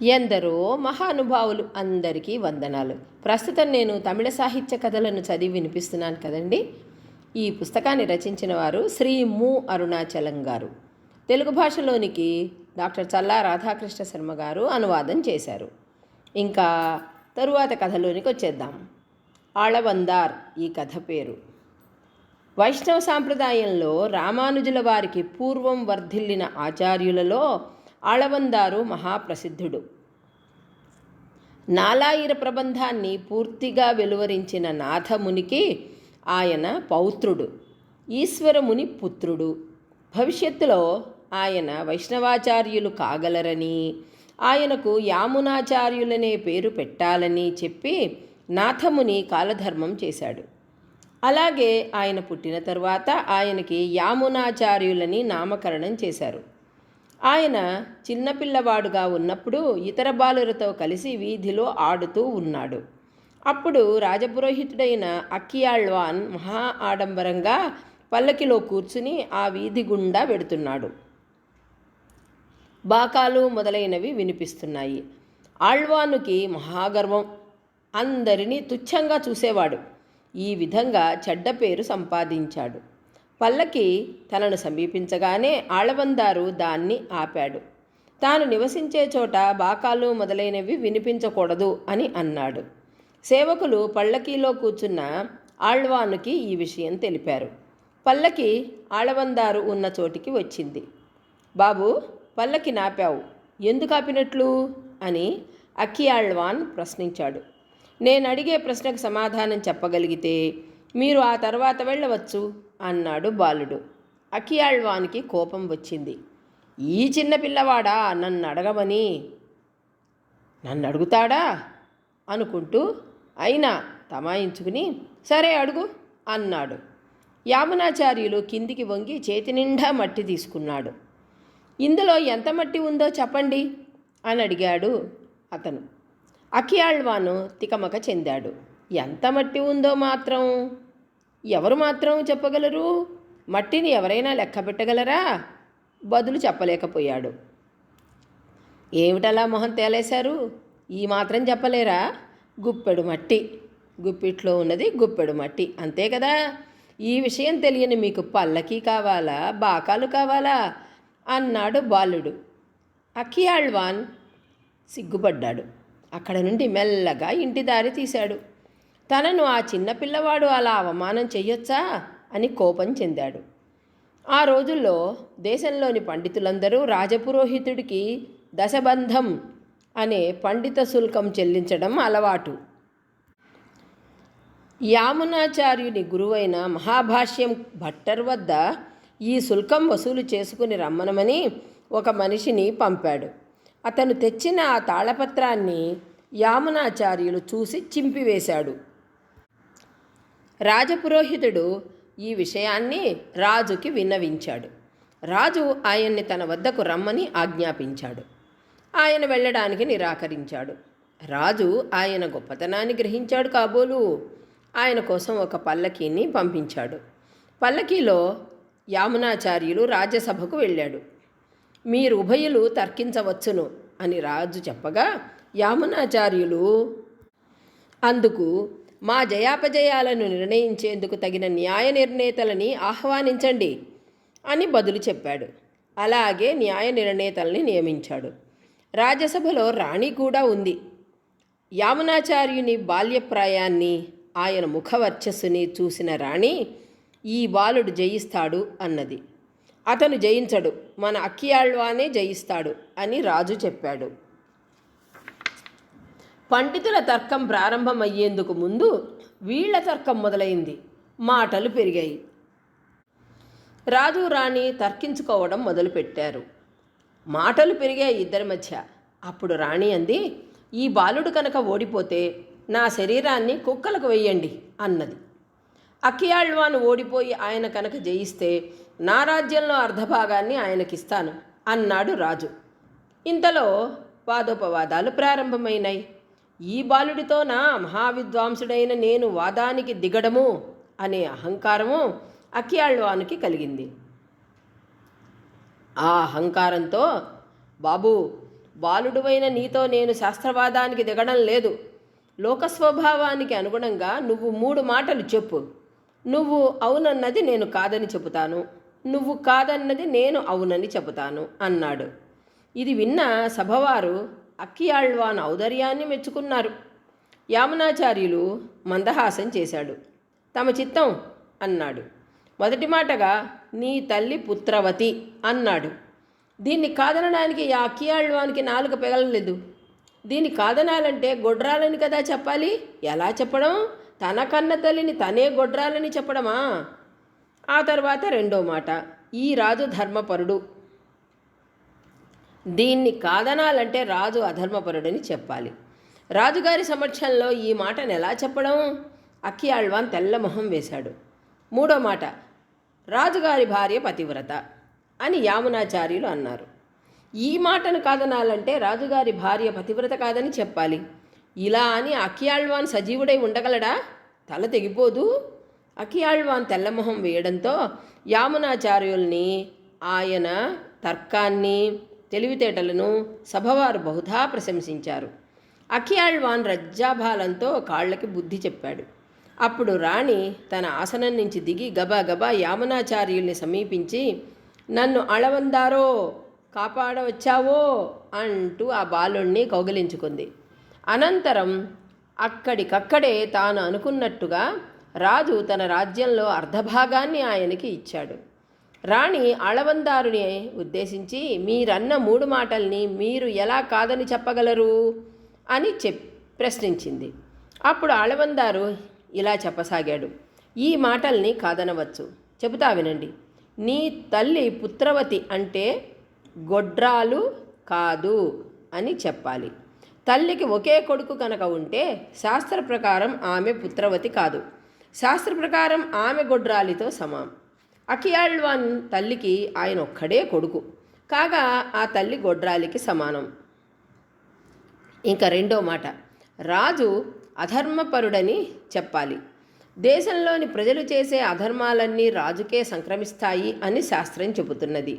ఎందరో మహానుభావులు అందరికీ వందనాలు. ప్రస్తుతం నేను తమిళ సాహిత్య కథలను చదివి వినిపిస్తున్నాను కదండి. ఈ పుస్తకాన్ని రచించిన వారు శ్రీ ము. అరుణాచలం గారు. తెలుగు భాషలోనికి డాక్టర్ చల్లా రాధాకృష్ణ శర్మ గారు అనువాదం చేశారు. ఇంకా తరువాత కథలోనికి వచ్చేద్దాం. ఆళవందార్ ఈ కథ పేరు. వైష్ణవ సాంప్రదాయంలో రామానుజుల వారికి పూర్వం వర్ధిల్లిన ఆచార్యులలో ఆళవందారు మహాప్రసిద్ధుడు. నాలాయిర ప్రబంధాన్ని పూర్తిగా వెలువరించిన నాథమునికి ఆయన పౌత్రుడు, ఈశ్వరముని పుత్రుడు. భవిష్యత్తులో ఆయన వైష్ణవాచార్యులు కాగలరని, ఆయనకు యామునాచార్యులనే పేరు పెట్టాలని చెప్పి నాథముని కాలధర్మం చేశాడు. అలాగే ఆయన పుట్టిన తరువాత ఆయనకి యామునాచార్యులని నామకరణం చేశారు. ఆయన చిన్నపిల్లవాడుగా ఉన్నప్పుడు ఇతర బాలురతో కలిసి వీధిలో ఆడుతూ ఉన్నాడు. అప్పుడు రాజపురోహితుడైన అక్కియాళ్వాన్ మహా ఆడంబరంగా పల్లకిలో కూర్చుని ఆ వీధి గుండా వెడుతున్నాడు. బాకాలు మొదలైనవి వినిపిస్తున్నాయి. ఆళ్వానుకి మహాగర్వం. అందరినీ తుచ్చంగా చూసేవాడు. ఈ విధంగా చెడ్డ పేరు సంపాదించాడు. పల్లకి తనను సమీపించగానే ఆళవందారు దాన్ని ఆపాడు. తాను నివసించే చోట బాకాలు మొదలైనవి వినిపించకూడదు అని అన్నాడు. సేవకులు పల్లకీలో కూర్చున్న ఆళ్వానుకి ఈ విషయం తెలిపారు. పల్లకి ఆళవందారు ఉన్న చోటికి వచ్చింది. బాబు, పల్లకి నాపావు, ఎందుకు ఆపినట్లు అని అక్కియాళ్వాన్ ప్రశ్నించాడు. నేను అడిగే ప్రశ్నకు సమాధానం చెప్పగలిగితే మీరు ఆ తర్వాత వెళ్ళవచ్చు అన్నాడు బాలుడు. అక్కియాళ్వానికి కోపం వచ్చింది. ఈ చిన్న పిల్లవాడా నన్ను అడగమని? నన్ను అడుగుతాడా అనుకుంటూ అయినా తమాయించుకుని సరే అడుగు అన్నాడు. యామునాచార్యులు కిందికి వంగి చేతి నిండా మట్టి తీసుకున్నాడు. ఇందులో ఎంత మట్టి ఉందో చెప్పండి అని అడిగాడు అతను. అక్కియాళ్వాను తికమక చెందాడు. ఎంత మట్టి ఉందో మాత్రం ఎవరు మాత్రం చెప్పగలరు? మట్టిని ఎవరైనా లెక్క పెట్టగలరా? బదులు చెప్పలేకపోయాడు. ఏమిటలా మొహం తేలేశారు? ఈ మాత్రం చెప్పలేరా? గుప్పెడు మట్టి, గుప్పిట్లో ఉన్నది గుప్పెడు మట్టి, అంతే కదా. ఈ విషయం తెలియని మీకు పల్లకి కావాలా, బాకాలు కావాలా అన్నాడు బాలుడు. అక్కియాళ్వాన్ సిగ్గుపడ్డాడు. అక్కడ నుండి మెల్లగా ఇంటి దారి తీశాడు. తనను ఆ చిన్నపిల్లవాడు అలా అవమానం చెయ్యొచ్చా అని కోపం చెందాడు. ఆ రోజుల్లో దేశంలోని పండితులందరూ రాజపురోహితుడికి దశబంధం అనే పండిత శుల్కం చెల్లించడం అలవాటు. యామునాచార్యుని గురువైన మహాభాష్యం భట్టర్ వద్ద ఈ శుల్కం వసూలు చేసుకుని రమ్మనమని ఒక మనిషిని పంపాడు. అతను తెచ్చిన ఆ తాళపత్రాన్ని యామునాచార్యులు చూసి చింపివేశాడు. రాజపురోహితుడు ఈ విషయాన్ని రాజుకి విన్నవించాడు. రాజు ఆయన్ని తన వద్దకు రమ్మని ఆజ్ఞాపించాడు. ఆయన వెళ్ళడానికి నిరాకరించాడు. రాజు ఆయన గొప్పతనాన్ని గ్రహించాడు కాబోలు. ఆయన కోసం ఒక పల్లకీని పంపించాడు. పల్లకీలో యామునాచార్యులు రాజ్యసభకు వెళ్ళాడు. మీరు ఉభయులు తర్కించవచ్చును అని రాజు చెప్పగా యామునాచార్యులు అందుకు మా జయాపజయాలను నిర్ణయించేందుకు తగిన న్యాయ నిర్ణేతలని ఆహ్వానించండి అని బదులు చెప్పాడు. అలాగే న్యాయ నిర్ణేతల్ని నియమించాడు. రాజ్యసభలో రాణి కూడా ఉంది. యామునాచార్యుని బాల్యప్రాయాన్ని, ఆయన ముఖవర్చస్సుని చూసిన రాణి ఈ బాలుడు జయిస్తాడు అన్నది. అతను జయించడు, మన అక్కియాళ్వానే జయిస్తాడు అని రాజు చెప్పాడు. పండితుల తర్కం ప్రారంభమయ్యేందుకు ముందు వీళ్ల తర్కం మొదలైంది. మాటలు పెరిగాయి. రాజు రాణి తర్కించుకోవడం మొదలుపెట్టారు. మాటలు పెరిగాయి ఇద్దరి మధ్య. అప్పుడు రాణి అంది, ఈ బాలుడు కనుక ఓడిపోతే నా శరీరాన్ని కుక్కలకు వెయ్యండి అన్నది. అక్కియాళ్వాను ఓడిపోయి ఆయన కనుక జయిస్తే నా రాజ్యంలో అర్ధభాగాన్ని ఆయనకిస్తాను అన్నాడు రాజు. ఇంతలో వాదోపవాదాలు ప్రారంభమైనాయి. ఈ బాలుడితో నా మహావిద్వాంసుడైన నేను వాదానికి దిగడము అనే అహంకారము అక్కియాళ్వానుకి కలిగింది. ఆ అహంకారంతో బాబూ, బాలుడువైన నీతో నేను శాస్త్రవాదానికి దిగడం లేదు. లోకస్వభావానికి అనుగుణంగా నువ్వు 3 మాటలు చెప్పు. నువ్వు అవునన్నది నేను కాదని చెబుతాను, నువ్వు కాదన్నది నేను అవునని చెబుతాను అన్నాడు. ఇది విన్న సభవారు అక్కియాళ్వాన్ ఔదర్యాన్ని మెచ్చుకున్నారు. యామునాచార్యులు మందహాసం చేశాడు. తమ చిత్తం అన్నాడు. మొదటి మాటగా నీ తల్లి పుత్రవతి అన్నాడు. దీన్ని కాదనడానికి ఆ అక్కియాళ్వానికి నాలుక పెగలలేదు. దీన్ని కాదనాలంటే గొడ్రాలని కదా చెప్పాలి. ఎలా చెప్పడం? తన కన్న తల్లిని తనే గొడ్రాలని చెప్పడమా? ఆ తర్వాత రెండో మాట, ఈ రాజు ధర్మపరుడు. దీన్ని కాదనాలంటే రాజు అధర్మపరుడని చెప్పాలి. రాజుగారి సమక్షంలో ఈ మాటను ఎలా చెప్పడం? అక్కియాళ్వాన్ తెల్లమొహం వేశాడు. మూడో మాట, రాజుగారి భార్య పతివ్రత అని యామునాచార్యులు అన్నారు. ఈ మాటను కాదనాలంటే రాజుగారి భార్య పతివ్రత కాదని చెప్పాలి. ఇలా అని అక్కియాళ్వాన్ సజీవుడై ఉండగలడా? తల తెగిపోదు. అక్కియాళ్వాన్ తెల్లమొహం వేయడంతో యామునాచార్యుల్ని, ఆయన తర్కాన్ని, తెలివితేటలను సభవారు బహుధా ప్రశంసించారు. అక్కియాళ్వాన్ రజ్జాభాలంతో కాళ్ళకి బుద్ధి చెప్పాడు. అప్పుడు రాణి తన ఆసనం నుంచి దిగి గబగబా యామునాచార్యుల్ని సమీపించి, నన్ను అళవందారో కాపాడవచ్చావో అంటూ ఆ బాలుణ్ణి కౌగిలించుకుంది. అనంతరం అక్కడికక్కడే తాను అనుకున్నట్టుగా రాజు తన రాజ్యంలో అర్ధభాగాన్ని ఆయనకి ఇచ్చాడు. రాణి అళవందారుని ఉద్దేశించి, మీరన్న 3 మాటల్ని మీరు ఎలా కాదని చెప్పగలరు అని ప్రశ్నించింది. అప్పుడు అళవందారు ఇలా చెప్పసాగాడు. ఈ మాటల్ని కాదనవచ్చు, చెబుతా వినండి. నీ తల్లి పుత్రవతి అంటే గొడ్రాలు కాదు అని చెప్పాలి. తల్లికి ఒకే కొడుకు కనుక ఉంటే శాస్త్ర ప్రకారం ఆమె పుత్రవతి కాదు, శాస్త్ర ప్రకారం ఆమె గొడ్రాలితో సమానం. అక్కియాళ్వాన్ తల్లికి ఆయన ఒక్కడే కొడుకు కాగా ఆ తల్లి గొడ్రాలికి సమానం. ఇంకా రెండో మాట, రాజు అధర్మపరుడని చెప్పాలి. దేశంలోని ప్రజలు చేసే అధర్మాలన్నీ రాజుకే సంక్రమిస్తాయి అని శాస్త్రం చెబుతున్నది.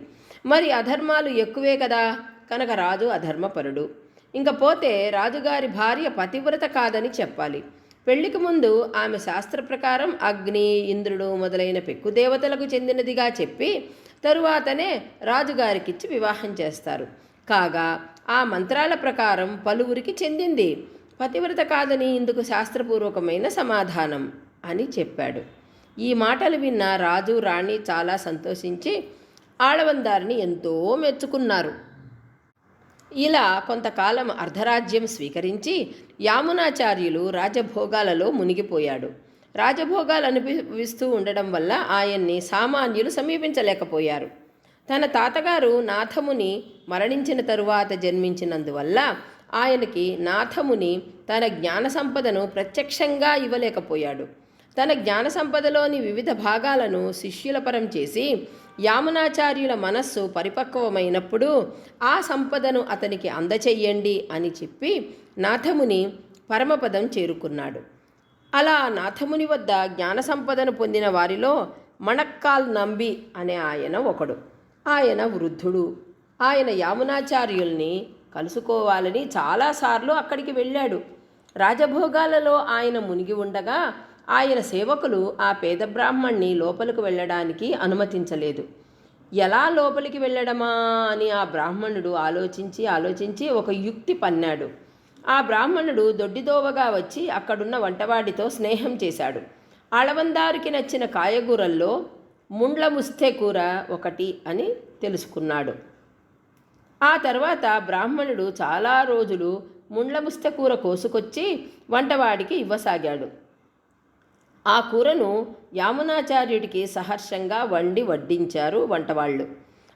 మరి అధర్మాలు ఎక్కువే కదా, కనుక రాజు అధర్మపరుడు. ఇంకపోతే రాజుగారి భార్య పతివ్రత కాదని చెప్పాలి. పెళ్లికి ముందు ఆమె శాస్త్ర ప్రకారం అగ్ని, ఇంద్రుడు మొదలైన పెక్కు దేవతలకు చెందినదిగా చెప్పి తరువాతనే రాజుగారికిచ్చి వివాహం చేస్తారు. కాగా ఆ మంత్రాల ప్రకారం పలువురికి చెందింది. పతివ్రత కాదని ఇందుకు శాస్త్రపూర్వకమైన సమాధానం అని చెప్పాడు. ఈ మాటలు విన్న రాజు, రాణి చాలా సంతోషించి ఆళవందారిని ఎంతో మెచ్చుకున్నారు. ఇలా కొంతకాలం అర్ధరాజ్యం స్వీకరించి యామునాచార్యులు రాజభోగాలలో మునిగిపోయాడు. రాజభోగాలు అనుభవిస్తూ ఉండడం వల్ల ఆయన్ని సామాన్యులు సమీపించలేకపోయారు. తన తాతగారు నాథముని మరణించిన తరువాత జన్మించినందువల్ల ఆయనకి నాథముని తన జ్ఞాన సంపదను ప్రత్యక్షంగా ఇవ్వలేకపోయాడు. తన జ్ఞాన సంపదలోని వివిధ భాగాలను శిష్యుల పరం చేసి యామునాచార్యుల మనస్సు పరిపక్వమైనప్పుడు ఆ సంపదను అతనికి అందచెయ్యండి అని చెప్పి నాథముని పరమపదం చేరుకున్నాడు. అలా నాథముని వద్ద జ్ఞాన సంపదను పొందిన వారిలో మణక్కాల్ నంబి అనే ఆయన ఒకడు. ఆయన వృద్ధుడు. ఆయన యామునాచార్యుల్ని కలుసుకోవాలని చాలాసార్లు అక్కడికి వెళ్ళాడు. రాజభోగాలలో ఆయన మునిగి ఉండగా ఆయన సేవకులు ఆ పేద బ్రాహ్మణ్ణి లోపలికి వెళ్ళడానికి అనుమతించలేదు. ఎలా లోపలికి వెళ్ళడమా అని ఆ బ్రాహ్మణుడు ఆలోచించి ఒక యుక్తి పన్నాడు. ఆ బ్రాహ్మణుడు దొడ్డిదోవగా వచ్చి అక్కడున్న వంటవాడితో స్నేహం చేశాడు. అళవందారికి నచ్చిన కాయగూరల్లో ముండ్ల ముస్తే కూర ఒకటి అని తెలుసుకున్నాడు. ఆ తర్వాత బ్రాహ్మణుడు చాలా రోజులు ముండ్ల ముస్తే కూర కోసుకొచ్చి వంటవాడికి ఇవ్వసాగాడు. ఆ కూరను యామునాచార్యుడికి సహర్షంగా వడ్డించారు వంటవాళ్ళు.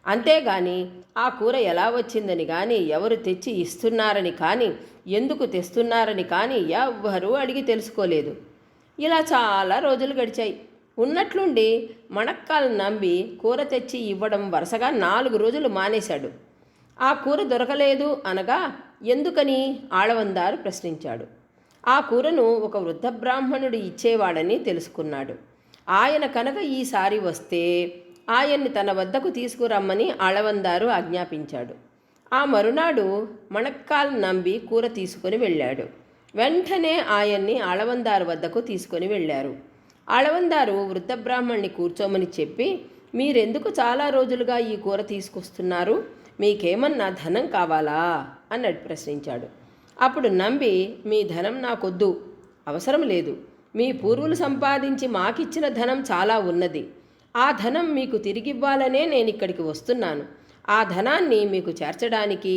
అంతేగాని ఆ కూర ఎలా వచ్చిందని కానీ, ఎవరు తెచ్చి ఇస్తున్నారని కానీ, ఎందుకు తెస్తున్నారని కానీ ఎవ్వరూ అడిగి తెలుసుకోలేదు. ఇలా చాలా రోజులు గడిచాయి. ఉన్నట్లుండి మణక్కాల్ నంబి కూర తెచ్చి ఇవ్వడం వరుసగా 4 రోజులు మానేశాడు. ఆ కూర దొరకలేదు అనగా ఎందుకని ఆళవందారు ప్రశ్నించాడు. ఆ కూరను ఒక వృద్ధ బ్రాహ్మణుడు ఇచ్చేవాడని తెలుసుకున్నాడు. ఆయన కనుక ఈసారి వస్తే ఆయన్ని తన వద్దకు తీసుకురమ్మని ఆళవందారు ఆజ్ఞాపించాడు. ఆ మరునాడు మణక్కాల్ నంబి కూర తీసుకొని వెళ్ళాడు. వెంటనే ఆయన్ని ఆళవందారు వద్దకు తీసుకొని వెళ్ళారు. ఆళవందారు వృద్ధ బ్రాహ్మణ్ణి కూర్చోమని చెప్పి, మీరెందుకు చాలా రోజులుగా ఈ కూర తీసుకొస్తున్నారు? మీకేమన్నా ధనం కావాలా అన్నట్టు ప్రశ్నించాడు. అప్పుడు నంబి, మీ ధనం నాకొద్దు, అవసరం లేదు. మీ పూర్వులు సంపాదించి మాకిచ్చిన ధనం చాలా ఉన్నది. ఆ ధనం మీకు తిరిగివ్వాలనే నేను ఇక్కడికి వస్తున్నాను. ఆ ధనాన్ని మీకు చేర్చడానికి,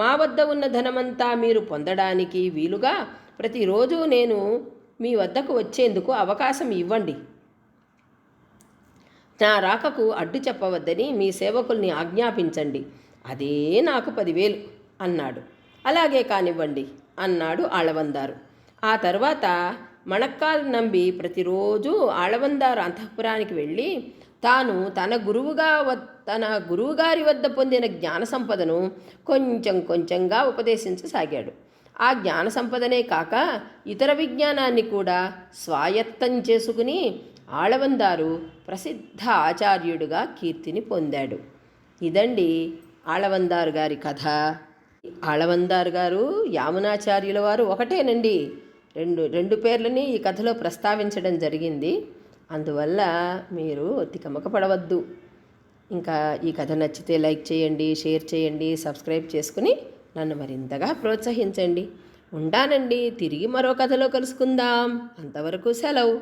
మా వద్ద ఉన్న ధనమంతా మీరు పొందడానికి వీలుగా ప్రతిరోజు నేను మీ వద్దకు వచ్చేందుకు అవకాశం ఇవ్వండి. నా రాకకు అడ్డు చెప్పవద్దని మీ సేవకుల్ని ఆజ్ఞాపించండి. అదే నాకు 10,000 అన్నాడు. అలాగే కానివ్వండి అన్నాడు ఆళవందారు. ఆ తర్వాత మణక్కాల్ నంబి ప్రతిరోజు ఆళవందారు అంతఃపురానికి వెళ్ళి తాను తన గురువుగారి వద్ద పొందిన జ్ఞాన సంపదను కొంచెం కొంచెంగా ఉపదేశించసాగాడు. ఆ జ్ఞాన సంపదనే కాక ఇతర విజ్ఞానాన్ని కూడా స్వాయత్తం చేసుకుని ఆళవందారు ప్రసిద్ధ ఆచార్యుడిగా కీర్తిని పొందాడు. ఇదండి ఆళవందారు గారి కథ. ఆళవందారు గారు యామునాచార్యుల వారు ఒకటేనండి, రెండు పేర్లని ఈ కథలో ప్రస్తావించడం జరిగింది. అందువల్ల మీరు తికమక పడవద్దు. ఇంకా ఈ కథ నచ్చితే లైక్ చేయండి, షేర్ చేయండి, సబ్స్క్రైబ్ చేసుకుని నన్ను మరింతగా ప్రోత్సహించండి. ఉంటానండి. తిరిగి మరో కథలో కలుసుకుందాం. అంతవరకు సెలవు.